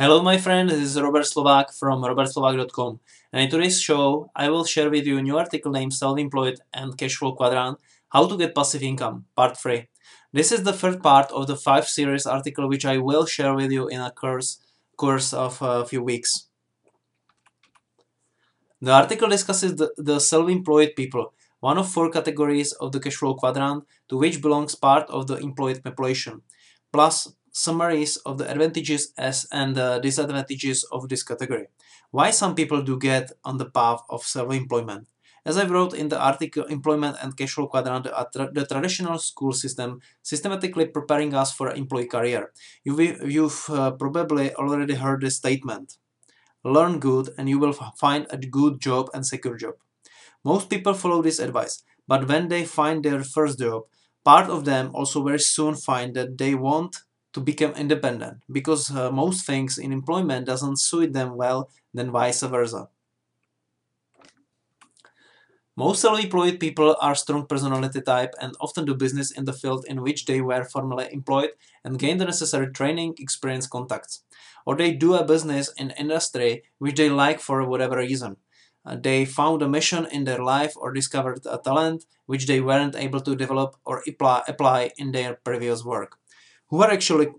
Hello my friend, this is Robert Slovák from robertslovak.com, and in today's show I will share with you a new article named Self-Employed and Cash Flow Quadrant, How to Get Passive Income, Part 3. This is the third part of the 5 series article which I will share with you in a course of a few weeks. The article discusses the self-employed people, one of 4 categories of the cash flow quadrant to which belongs part of the employed population, plus summaries of the advantages and disadvantages of this category. Why some people do get on the path of self-employment. As I wrote in the article, Employment and Cash Flow Quadrant, the traditional school system systematically preparing us for an employee career. You've probably already heard this statement. Learn good and you will find a good job and secure job. Most people follow this advice, but when they find their first job, part of them also very soon find that they want to become independent because most things in employment doesn't suit them well, then vice versa. Most self-employed people are strong personality type and often do business in the field in which they were formerly employed and gain the necessary training, experience, contacts. Or they do a business in industry which they like for whatever reason. They found a mission in their life or discovered a talent which they weren't able to develop or apply in their previous work. Who are actually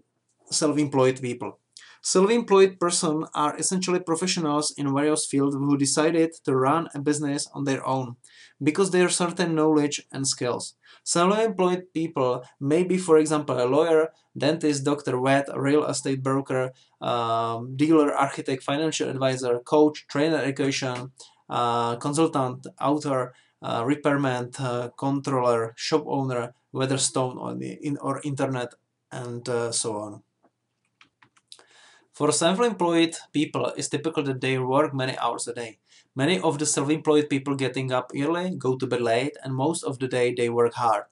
self-employed people? Self-employed persons are essentially professionals in various fields who decided to run a business on their own because they have certain knowledge and skills. Self-employed people may be, for example, a lawyer, dentist, doctor, vet, real estate broker, dealer, architect, financial advisor, coach, trainer, education, consultant, author, repairman, controller, shop owner, Weatherstone or internet, and so on. For self-employed people, it's typical that they work many hours a day. Many of the self-employed people getting up early, go to bed late, and most of the day they work hard.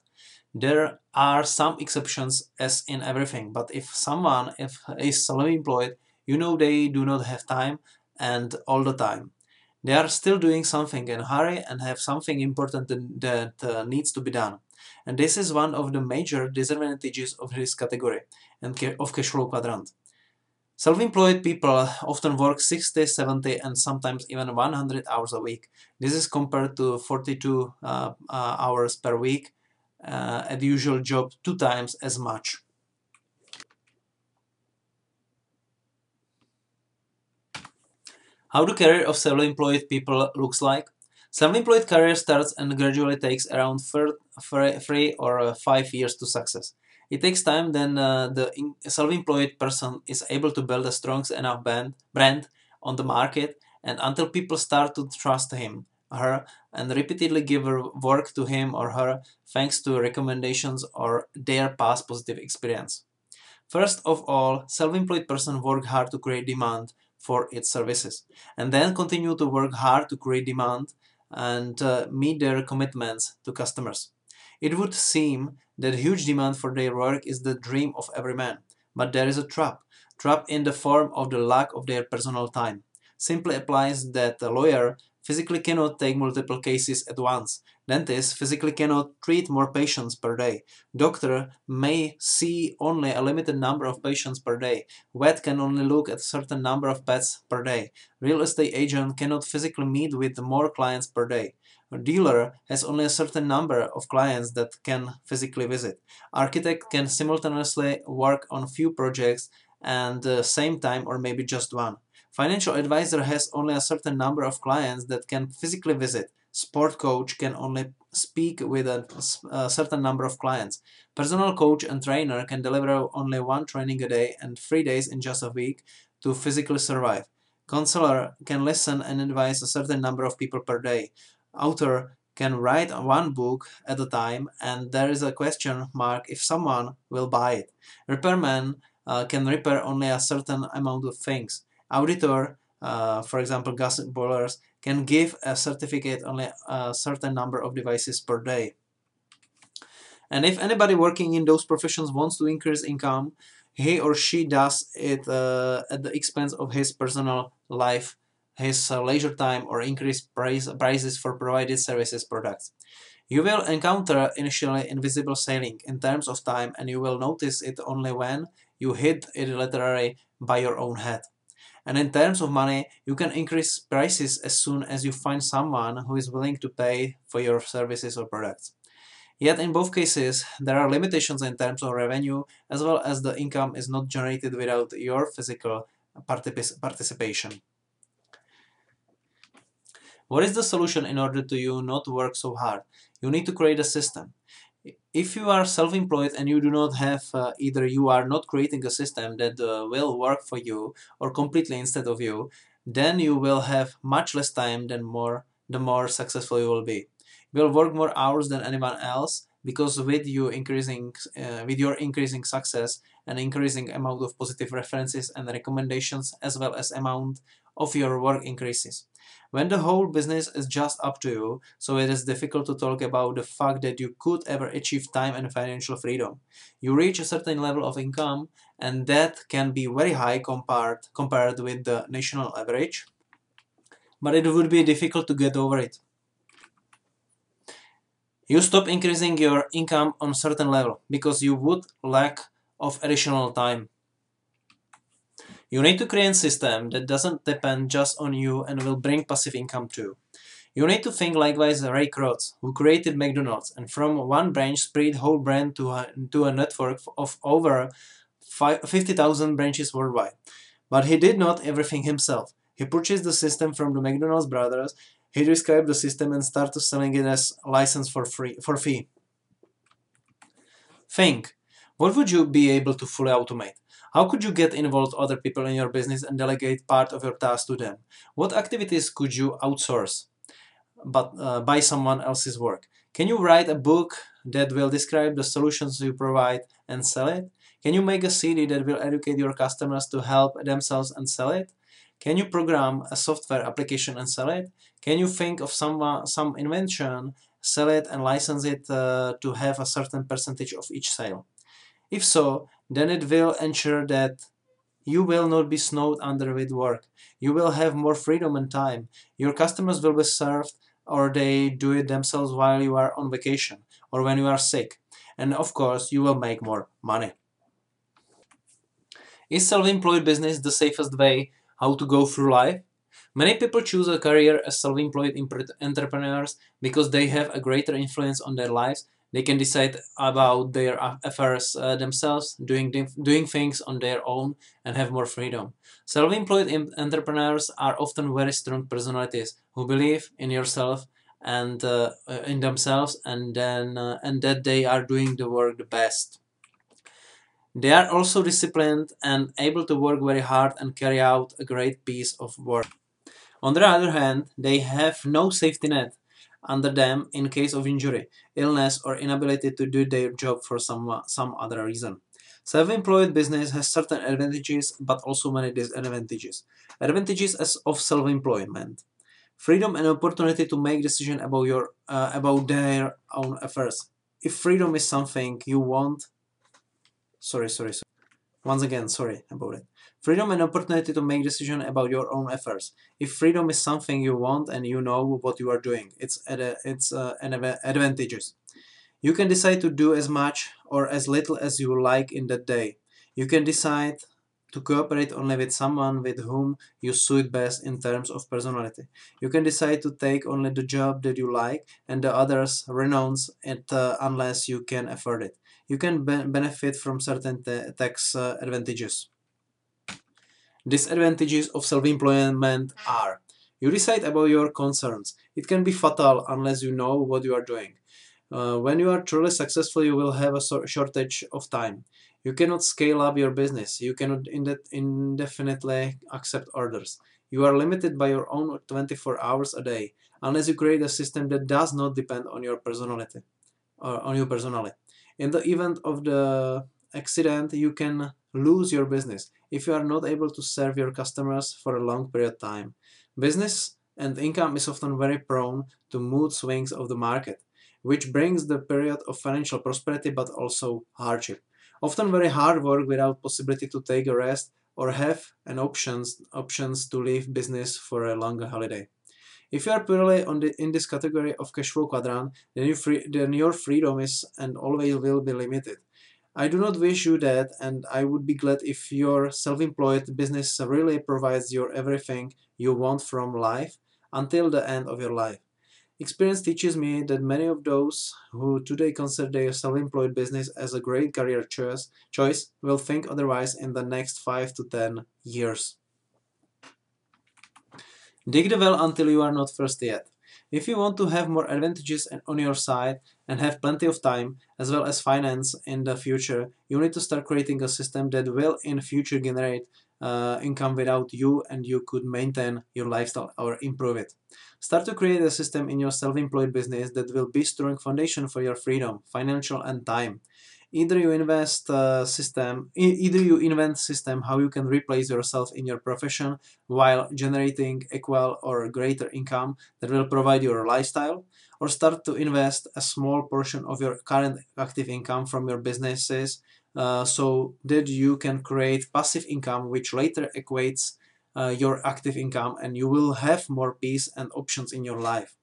There are some exceptions as in everything, but if someone is self-employed, you know they do not have time and all the time. They are still doing something in a hurry and have something important that needs to be done. And this is one of the major disadvantages of this category and of cash flow quadrant. Self-employed people often work 60, 70 and sometimes even 100 hours a week. This is compared to 42 hours per week at the usual job 2 times as much. How the career of self-employed people looks like? Self-employed career starts and gradually takes around 3 or 5 years to success. It takes time, then the self-employed person is able to build a strong enough brand on the market and until people start to trust him, her, and repeatedly give work to him or her thanks to recommendations or their past positive experience. First of all, self-employed person work hard to create demand for its services and then continue to work hard to create demand and meet their commitments to customers. It would seem that huge demand for their work is the dream of every man, but there is a trap in the form of the lack of their personal time. Simply applies that a lawyer physically cannot take multiple cases at once. Dentist physically cannot treat more patients per day. Doctor may see only a limited number of patients per day. Vet can only look at a certain number of pets per day. Real estate agent cannot physically meet with more clients per day. A dealer has only a certain number of clients that can physically visit. Architect can simultaneously work on few projects at the same time or maybe just one. Financial advisor has only a certain number of clients that can physically visit. Sport coach can only speak with a certain number of clients. Personal coach and trainer can deliver only 1 training a day and 3 days in just a week to physically survive. Counselor can listen and advise a certain number of people per day. Author can write 1 book at a time and there is a question mark if someone will buy it. Repairman can repair only a certain amount of things. Auditor, for example gas boilers, can give a certificate only a certain number of devices per day. And if anybody working in those professions wants to increase income, he or she does it at the expense of his personal life, his leisure time, or increase prices for provided services products. You will encounter initially invisible ceiling in terms of time and you will notice it only when you hit it literally by your own head. And in terms of money, you can increase prices as soon as you find someone who is willing to pay for your services or products. Yet in both cases, there are limitations in terms of revenue, as well as the income is not generated without your physical participation. What is the solution in order to you not work so hard? You need to create a system. If you are self-employed and you do not have, either you are not creating a system that will work for you or completely instead of you, then you will have much less time the more successful you will be. You will work more hours than anyone else because with your increasing success and increasing amount of positive references and recommendations as well as amount of your work increases. When the whole business is just up to you, so it is difficult to talk about the fact that you could ever achieve time and financial freedom. You reach a certain level of income, and that can be very high compared with the national average, but it would be difficult to get over it. You stop increasing your income on a certain level because you would lack of additional time. You need to create a system that doesn't depend just on you and will bring passive income too. You need to think likewise Ray Kroc, who created McDonald's and from one branch spread whole brand to a network of over 50,000 branches worldwide. But he did not everything himself. He purchased the system from the McDonald's brothers, he described the system and started selling it as license for fee. Think, what would you be able to fully automate? How could you get involved other people in your business and delegate part of your task to them? What activities could you outsource but by someone else's work? Can you write a book that will describe the solutions you provide and sell it? Can you make a CD that will educate your customers to help themselves and sell it? Can you program a software application and sell it? Can you think of some invention, sell it and license it to have a certain percentage of each sale? If so, then it will ensure that you will not be snowed under with work. You will have more freedom and time. Your customers will be served or they do it themselves while you are on vacation or when you are sick. And of course, you will make more money. Is self-employed business the safest way how to go through life? Many people choose a career as self-employed entrepreneurs because they have a greater influence on their lives. They can decide about their affairs themselves, doing things on their own, and have more freedom. Self-employed entrepreneurs are often very strong personalities who believe in yourself and in themselves, and that they are doing the work the best. They are also disciplined and able to work very hard and carry out a great piece of work. On the other hand, they have no safety net under them in case of injury, illness, or inability to do their job for some other reason. Self-employed business has certain advantages, but also many disadvantages. Advantages of self-employment: freedom and opportunity to make decisions about their own affairs. If freedom is something you want, sorry. Once again, sorry about it. Freedom and opportunity to make decisions about your own affairs. If freedom is something you want and you know what you are doing, it's an advantages. You can decide to do as much or as little as you like in that day. You can decide to cooperate only with someone with whom you suit best in terms of personality. You can decide to take only the job that you like and the others renounce it unless you can afford it. You can benefit from certain tax advantages. Disadvantages of self-employment are: you decide about your concerns. It can be fatal unless you know what you are doing. When you are truly successful, you will have a shortage of time. You cannot scale up your business. You cannot indefinitely accept orders. You are limited by your own 24 hours a day, unless you create a system that does not depend on your personality or on you personally. In the event of the accident, you can lose your business if you are not able to serve your customers for a long period of time. Business and income is often very prone to mood swings of the market, which brings the period of financial prosperity but also hardship. Often very hard work without possibility to take a rest or have an options to leave business for a longer holiday. If you are purely in this category of cash flow quadrant, then your freedom is and always will be limited. I do not wish you that, and I would be glad if your self-employed business really provides you everything you want from life until the end of your life. Experience teaches me that many of those who today consider their self-employed business as a great career choice will think otherwise in the next 5 to 10 years. Dig the well until you are not thirsty yet. If you want to have more advantages on your side and have plenty of time as well as finance in the future, you need to start creating a system that will in future generate income without you, and you could maintain your lifestyle or improve it. Start to create a system in your self-employed business that will be strong foundation for your freedom, financial and time. Either you invent system how you can replace yourself in your profession while generating equal or greater income that will provide your lifestyle, or start to invest a small portion of your current active income from your businesses, so that you can create passive income which later equates your active income, and you will have more peace and options in your life.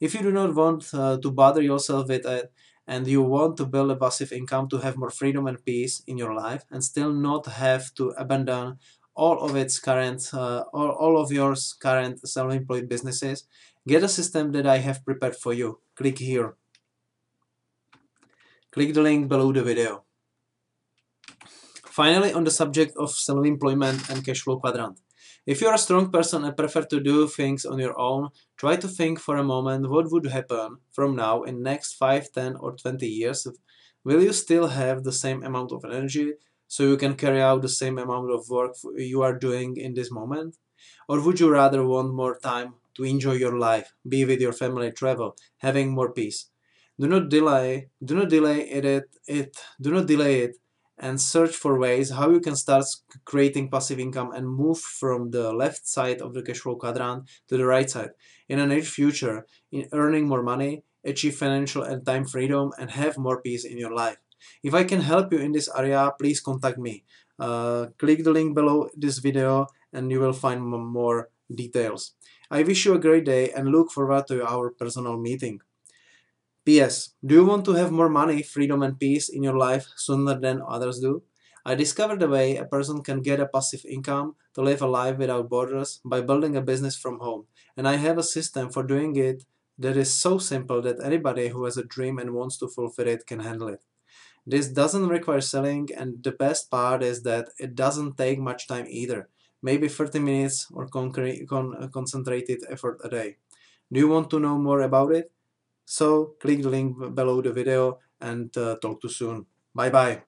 If you do not want to bother yourself with it, and you want to build a passive income to have more freedom and peace in your life and still not have to abandon all of your current self-employed businesses, get a system that I have prepared for you. Click here. Click the link below the video. Finally, on the subject of self-employment and cash flow quadrant. If you are a strong person and prefer to do things on your own, try to think for a moment what would happen from now in next 5, 10 or 20 years. Will you still have the same amount of energy so you can carry out the same amount of work you are doing in this moment? Or would you rather want more time to enjoy your life, be with your family, travel, having more peace? Do not delay it and search for ways how you can start creating passive income and move from the left side of the cash flow quadrant to the right side in a near future, in earning more money, achieve financial and time freedom, and have more peace in your life. If I can help you in this area, please contact me. Click the link below this video and you will find more details. I wish you a great day and look forward to our personal meeting. P.S. Do you want to have more money, freedom and peace in your life sooner than others do? I discovered a way a person can get a passive income to live a life without borders by building a business from home. And I have a system for doing it that is so simple that anybody who has a dream and wants to fulfill it can handle it. This doesn't require selling, and the best part is that it doesn't take much time either. Maybe 30 minutes or concentrated effort a day. Do you want to know more about it? So click the link below the video and talk to you soon. Bye bye.